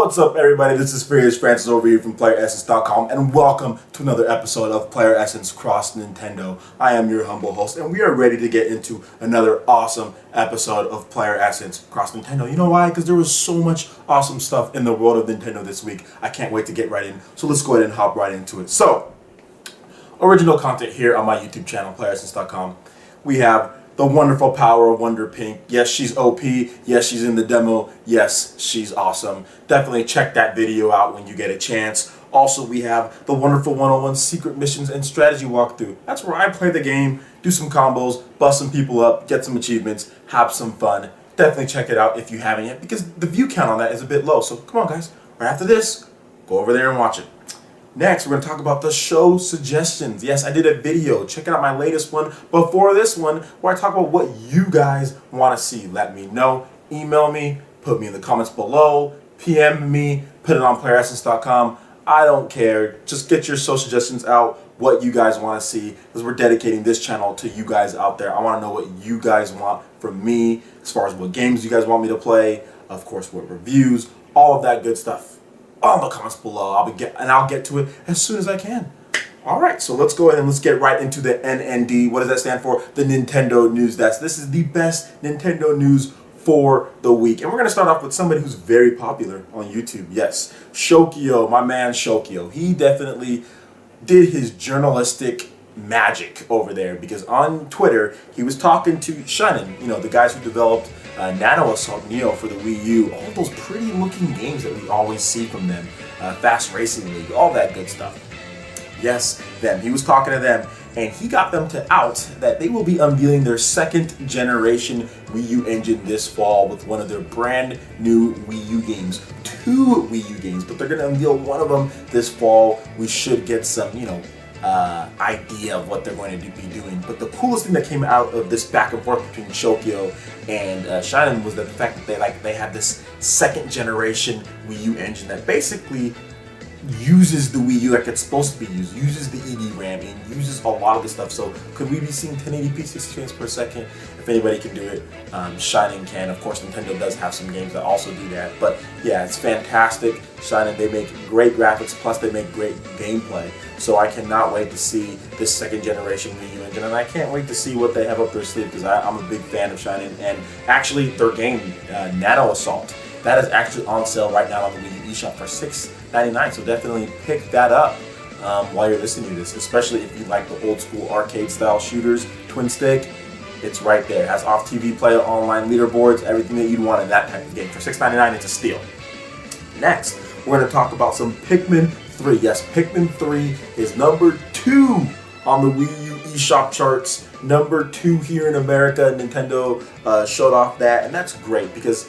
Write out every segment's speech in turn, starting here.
What's up, everybody? This is Francis over here from Playeressence.com, and welcome to another episode of Player Essence Cross Nintendo. I am your humble host, and we are ready to get into another awesome episode of Player Essence Cross Nintendo. You know why? Because there was so much awesome stuff in the world of Nintendo this week. I can't wait to get right in. So let's go ahead and hop right into it. So, original content here on my YouTube channel, Playeressence.com. We have the wonderful power of Wonder Pink. Yes, she's OP. Yes, she's in the demo. Yes, she's awesome. Definitely check that video out when you get a chance. Also, we have the wonderful 101 secret missions and strategy walkthrough. That's where I play the game, do some combos, bust some people up, get some achievements, have some fun. Definitely check it out if you haven't yet, because the view count on that is a bit low. So come on, guys. Right after this, go over there and watch it. Next, we're going to talk about the show suggestions. Yes, I did a video. Check out my latest one before this one where I talk about what you guys want to see. Let me know. Email me. Put me in the comments below. PM me. Put it on playeressence.com. I don't care. Just get your show suggestions out, what you guys want to see, because we're dedicating this channel to you guys out there. I want to know what you guys want from me as far as what games you guys want me to play, of course, what reviews, all of that good stuff. All in the comments below. I'll get to it as soon as I can. Alright, so let's go ahead and let's get right into the NND. What does that stand for? The Nintendo News Desk. This is the best Nintendo news for the week. And we're going to start off with somebody who's very popular on YouTube. Yes, Shokio, my man Shokio. He definitely did his journalistic magic over there, because on Twitter he was talking to Shin'en, the guys who developed Nano Assault Neo for the Wii U, all those pretty looking games that we always see from them, Fast Racing League, all that good stuff. Yes, them. He was talking to them, and he got them to out that they will be unveiling their second generation Wii U engine this fall with one of their brand new Wii U games. 2 Wii U games, but they're going to unveil one of them this fall. We should get some, idea of what they're going to be doing. But the coolest thing that came out of this back and forth between Shokio and Shin'en was the fact that they have this second generation Wii U engine that basically uses the Wii U like it's supposed to be used, uses the ED-RAM, and uses a lot of the stuff. So could we be seeing 1080p 60 frames per second? If anybody can do it, Shin'en can. Of course, Nintendo does have some games that also do that. But yeah, it's fantastic. Shin'en, they make great graphics, plus they make great gameplay. So I cannot wait to see this second generation Wii U engine, and I can't wait to see what they have up their sleeve, because I'm a big fan of Shin'en. And actually, their game, Nano Assault, that is actually on sale right now on the Wii U eShop for $6.99. So definitely pick that up while you're listening to this, especially if you like the old school arcade style shooters, twin stick. It's right there. It has off TV play, online leaderboards, everything that you'd want in that type of game. For $6.99, it's a steal. Next, we're going to talk about some Pikmin 3. Yes, Pikmin 3 is number 2 on the Wii U eShop charts. Number 2 here in America. Nintendo showed off that, and that's great, because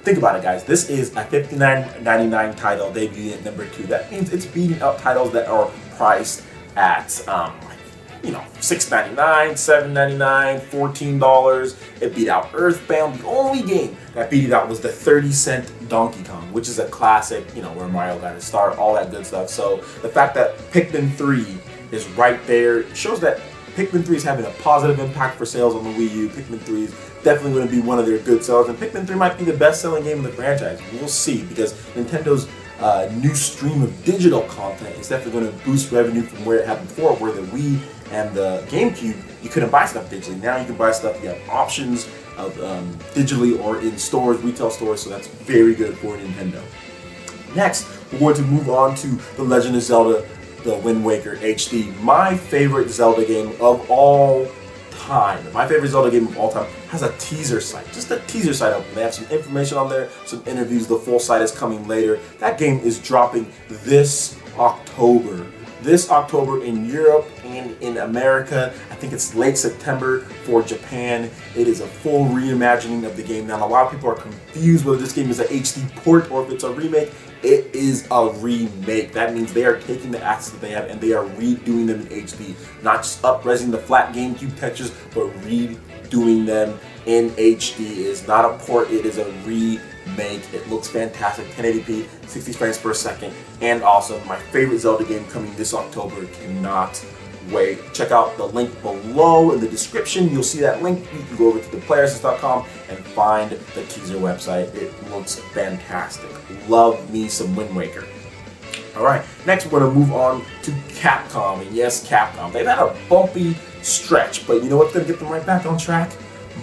think about it, guys. This is a $59.99 title debuting at number 2. That means it's beating out titles that are priced at $6.99, $7.99, $14. It beat out Earthbound. The only game that beat it out was the 30-cent Donkey Kong, which is a classic, where Mario got his start, all that good stuff. So the fact that Pikmin 3 is right there shows that Pikmin 3 is having a positive impact for sales on the Wii U. Pikmin 3 is definitely going to be one of their good sellers, and Pikmin 3 might be the best-selling game in the franchise. We'll see, because Nintendo's new stream of digital content is definitely going to boost revenue from where it had before, where the Wii and the GameCube, you couldn't buy stuff digitally. Now you can buy stuff, you have options of digitally or in stores, retail stores, so that's very good for Nintendo. Next, we're going to move on to The Legend of Zelda, The Wind Waker HD, my favorite Zelda game of all time. My favorite Zelda game of all time has a teaser site, just a teaser site open. They have some information on there, some interviews. The full site is coming later. That game is dropping this October. This October in Europe and in America. I think it's late September for Japan. It is a full reimagining of the game. Now, a lot of people are confused whether this game is an HD port or if it's a remake. It is a remake. That means they are taking the assets that they have and they are redoing them in HD. Not just up-resing the flat GameCube textures, but redoing them in HD. It is not a port, it is a remake. It looks fantastic, 1080p, 60 frames per second, and awesome. My favorite Zelda game coming this October. Cannot wait. Check out the link below in the description. You'll see that link. You can go over to the Playeressence.com and find the teaser website. It looks fantastic. Love me some Wind Waker. Alright, next we're going to move on to Capcom. And yes, Capcom. They've had a bumpy stretch, but you know what's going to get them right back on track?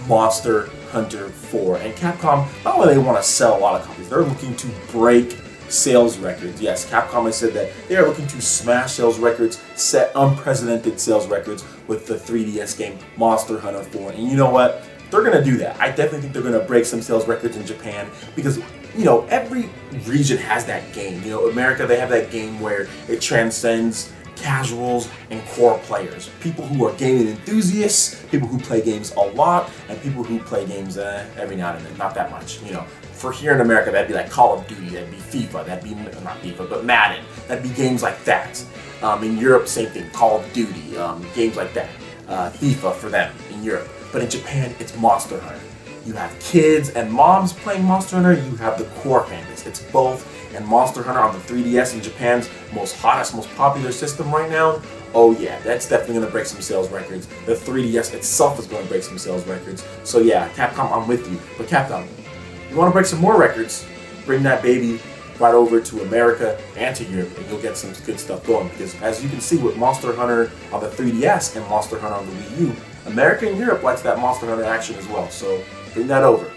Monster Hunter 4. And Capcom, not only they want to sell a lot of copies, they're looking to break sales records. Yes, Capcom has said that they are looking to smash sales records, set unprecedented sales records with the 3DS game Monster Hunter 4. And you know what? They're going to do that. I definitely think they're going to break some sales records in Japan because, you know, every region has that game. You know, America, they have that game where it transcends casuals and core players. People who are gaming enthusiasts, people who play games a lot, and people who play games every now and then, not that much. You know, for here in America, that'd be like Call of Duty, that'd be FIFA, that'd be, not FIFA, but Madden. That'd be games like that. In Europe, same thing, Call of Duty, games like that. FIFA for them in Europe. But in Japan, it's Monster Hunter. You have kids and moms playing Monster Hunter, you have the core fan base. It's both, and Monster Hunter on the 3DS in Japan's most hottest, most popular system right now. Oh yeah, that's definitely going to break some sales records. The 3DS itself is going to break some sales records. So yeah, Capcom, I'm with you. But Capcom, you want to break some more records, bring that baby right over to America and to Europe, and you'll get some good stuff going. Because as you can see with Monster Hunter on the 3DS and Monster Hunter on the Wii U, America and Europe likes that Monster Hunter action as well, so bring that over.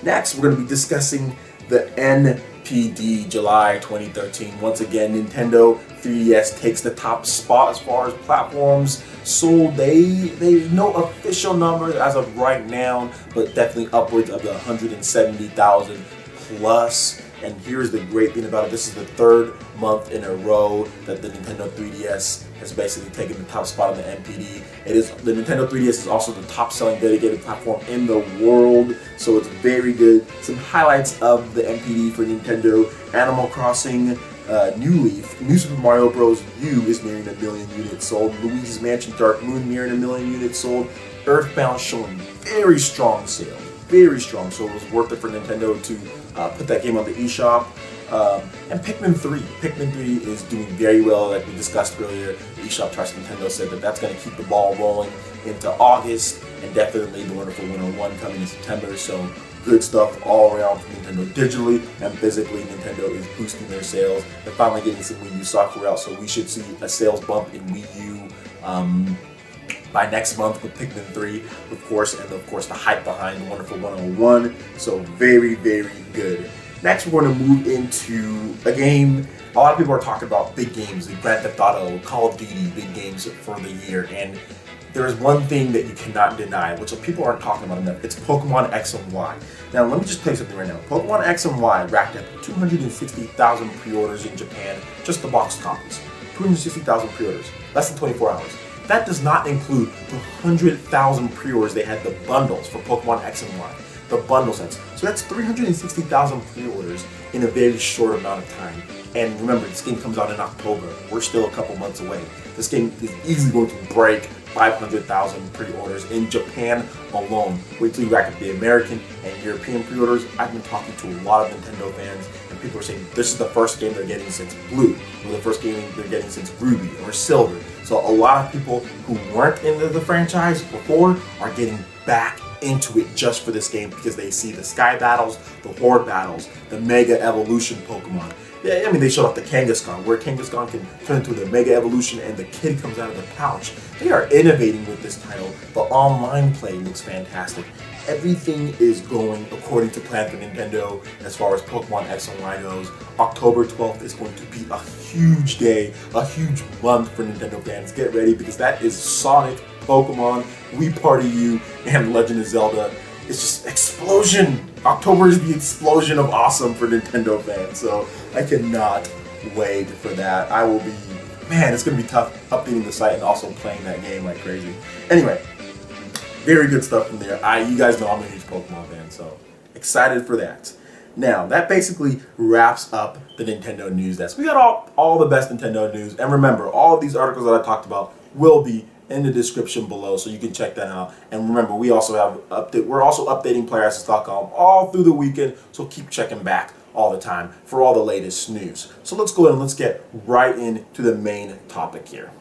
Next, we're going to be discussing the NPD July 2013. Once again, Nintendo 3DS takes the top spot as far as platforms sold. They no official numbers as of right now, but definitely upwards of the 170,000 plus. And here's the great thing about it. This is the third month in a row that the Nintendo 3DS has basically taken the top spot on the NPD. The Nintendo 3DS is also the top selling dedicated platform in the world, so it's very good. Some highlights of the NPD for Nintendo: Animal Crossing, New Leaf, New Super Mario Bros. U is nearing 1 million units sold, Luigi's Mansion Dark Moon nearing 1 million units sold, Earthbound showing very strong sales. Very strong, so it was worth it for Nintendo to put that game on the eShop. And Pikmin 3. Pikmin 3 is doing very well, like we discussed earlier. The eShop Trust Nintendo said that that's going to keep the ball rolling into August, and definitely the Wonderful 101 coming in September. So good stuff all around for Nintendo digitally and physically. Nintendo is boosting their sales. They're finally getting some Wii U software out, so we should see a sales bump in Wii U by next month with Pikmin 3, of course, and of course the hype behind Wonderful 101. So very, very good. Next, we're going to move into a game. A lot of people are talking about big games, like Grand Theft Auto, Call of Duty, big games for the year. And there is one thing that you cannot deny, which people aren't talking about enough. It's Pokemon X and Y. Now, let me just play something right now. Pokemon X and Y racked up 260,000 pre-orders in Japan, just the box copies. 260,000 pre-orders, less than 24 hours. That does not include the 100,000 pre-orders they had, the bundles for Pokemon X and Y, the bundle sets. So that's 360,000 pre-orders in a very short amount of time. And remember, this game comes out in October. We're still a couple months away. This game is easily going to break 500,000 pre-orders in Japan alone. Wait till you rack up the American and European pre-orders. I've been talking to a lot of Nintendo fans, and people are saying this is the first game they're getting since Blue, or the first game they're getting since Ruby or Silver. So a lot of people who weren't into the franchise before are getting back into it just for this game because they see the Sky Battles, the Horde Battles, the Mega Evolution Pokemon. Yeah, I mean, they showed off the Kangaskhan, where Kangaskhan can turn into the Mega Evolution and the kid comes out of the pouch. They are innovating with this title. The online play looks fantastic. Everything is going according to plan for Nintendo as far as Pokemon X and Y goes. October 12th is going to be a huge day, a huge month for Nintendo fans. Get ready because that is Sonic, Pokemon, Wii Party U, and Legend of Zelda. It's just explosion. October is the explosion of awesome for Nintendo fans, so I cannot wait for that. I will be, man, it's going to be tough updating the site and also playing that game like crazy. Anyway, very good stuff from there. You guys know I'm a huge Pokemon fan, so excited for that. Now, that basically wraps up the Nintendo news desk. We got all the best Nintendo news, and remember, all of these articles that I talked about will be in the description below, so you can check that out. And remember, we're also updating Playeressence.com all through the weekend, so keep checking back all the time for all the latest news. So let's go ahead and let's get right into the main topic here.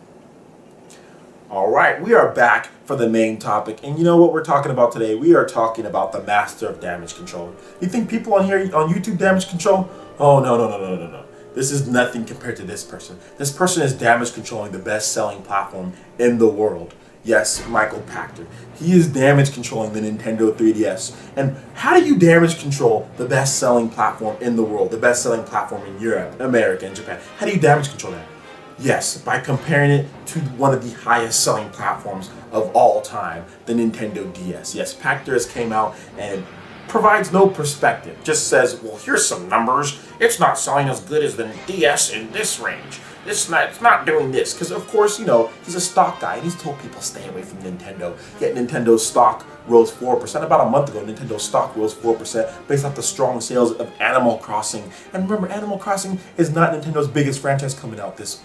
Alright, we are back for the main topic, and you know what we're talking about today? We are talking about the master of damage control. You think people on here on YouTube damage control? Oh no. This is nothing compared to this person. This person is damage controlling the best selling platform in the world. Yes, Michael Pachter. He is damage controlling the Nintendo 3DS. And how do you damage control the best selling platform in the world, the best selling platform in Europe, America, and Japan? How do you damage control that? Yes, by comparing it to one of the highest selling platforms of all time, the Nintendo DS. Yes, Pachter has came out and provides no perspective. Just says, well, here's some numbers. It's not selling as good as the DS in this range. It's not doing this. Because, of course, you know, he's a stock guy, and he's told people stay away from Nintendo. Yet Nintendo's stock rose 4%. About a month ago, Nintendo's stock rose 4% based off the strong sales of Animal Crossing. And remember, Animal Crossing is not Nintendo's biggest franchise coming out this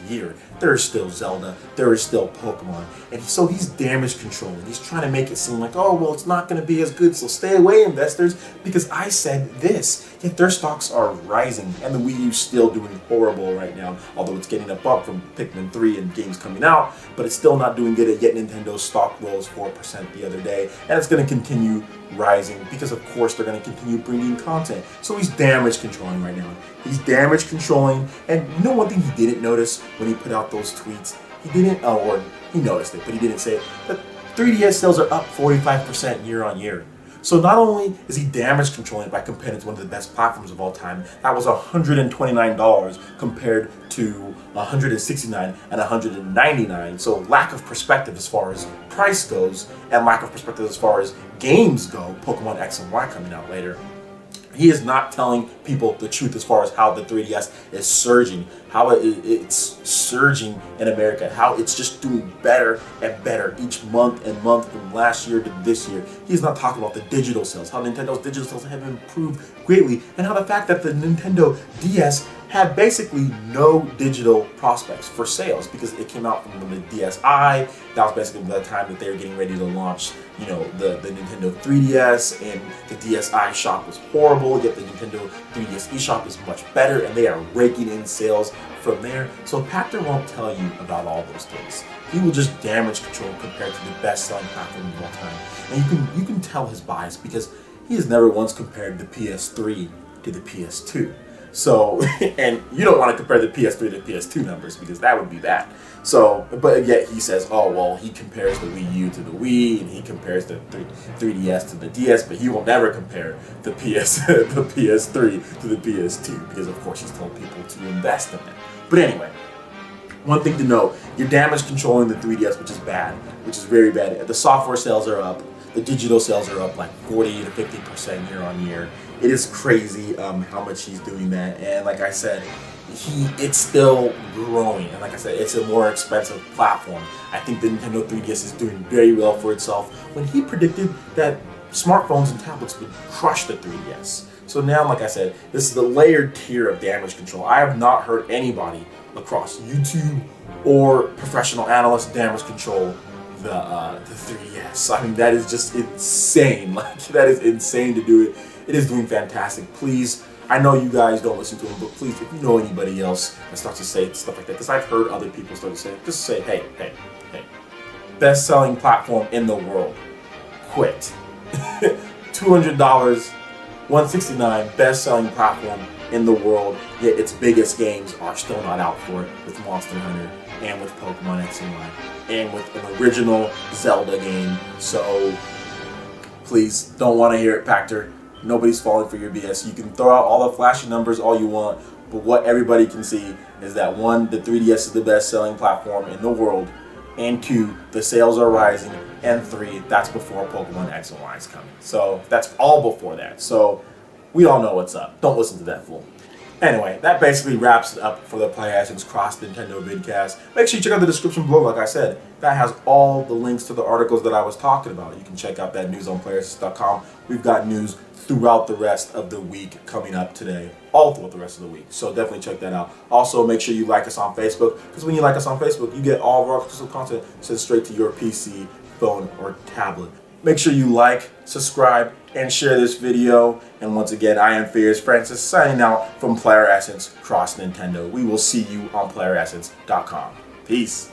year. There is still Zelda, there is still Pokemon, and so he's damage controlling. He's trying to make it seem like, oh, well, it's not going to be as good, so stay away, investors, because I said this. Yet their stocks are rising, and the Wii U's still doing horrible right now, although it's getting a bump from Pikmin 3 and games coming out, but it's still not doing good. Yet Nintendo's stock rose 4% the other day, and it's going to continue rising because, of course, they're going to continue bringing content. So he's damage controlling right now. He's damage controlling, and you know one thing he didn't notice when he put out those tweets? He noticed it, but he didn't say it. That 3DS sales are up 45% year on year. So not only is he damage controlling by comparing it to one of the best platforms of all time, that was $129 compared to $169 and $199. So lack of perspective as far as price goes, and lack of perspective as far as games go, Pokemon X and Y coming out later. He is not telling people the truth as far as how the 3DS is surging, how it's surging in America, how it's just doing better and better each month and month from last year to this year. He's not talking about the digital sales, how Nintendo's digital sales have improved greatly, and how the fact that the Nintendo DS had basically no digital prospects for sales because it came out from the DSi. That was basically the time that they were getting ready to launch, you know, the Nintendo 3DS, and the DSi shop was horrible, yet the Nintendo 3DS eShop is much better, and they are raking in sales from there. So Pachter won't tell you about all those things. He will just damage control compared to the best-selling platform of all time. And you can tell his bias because he has never once compared the PS3 to the PS2. So, and you don't want to compare the PS3 to the PS2 numbers because that would be bad. So, but yet he says, oh, well, he compares the Wii U to the Wii, and he compares the 3DS to the DS, but he will never compare the PS3 to the PS2 because, of course, he's told people to invest in it. But anyway, one thing to know, you're damage controlling the 3DS, which is bad, which is very bad. The software sales are up. The digital sales are up like 40 to 50% year on year. It is crazy how much he's doing that, and like I said, it's still growing, and like I said, it's a more expensive platform. I think the Nintendo 3DS is doing very well for itself when he predicted that smartphones and tablets would crush the 3DS. So now, like I said, this is the layered tier of damage control. I have not heard anybody across YouTube or professional analysts damage control the 3DS. I mean, that is just insane. Like, that is insane to do it. It is doing fantastic. Please, I know you guys don't listen to him, but please, if you know anybody else that starts to say stuff like that, because I've heard other people start to say it, just say, hey, best-selling platform in the world, quit. $200, $169, best-selling platform in the world, yet its biggest games are still not out for it, with Monster Hunter and with Pokemon X and Y, and with an original Zelda game. So please, don't want to hear it, Pachter. Nobody's falling for your BS. You can throw out all the flashy numbers all you want, but what everybody can see is that 1, the 3DS is the best-selling platform in the world, and 2, the sales are rising, and 3, that's before Pokemon X and Y is coming. So that's all before that. So we all know what's up. Don't listen to that fool. Anyway, that basically wraps it up for the Playeressence Cross Nintendo vidcast. Make sure you check out the description below, like I said. That has all the links to the articles that I was talking about. You can check out that news on Playeressence.com. We've got news throughout the rest of the week coming up today, all throughout the rest of the week. So definitely check that out. Also, make sure you like us on Facebook, because when you like us on Facebook, you get all of our exclusive content sent straight to your PC, phone, or tablet. Make sure you like, subscribe, and share this video. And once again, I am Fierce Francis, signing out from Playeressence Cross Nintendo. We will see you on Playeressence.com. Peace.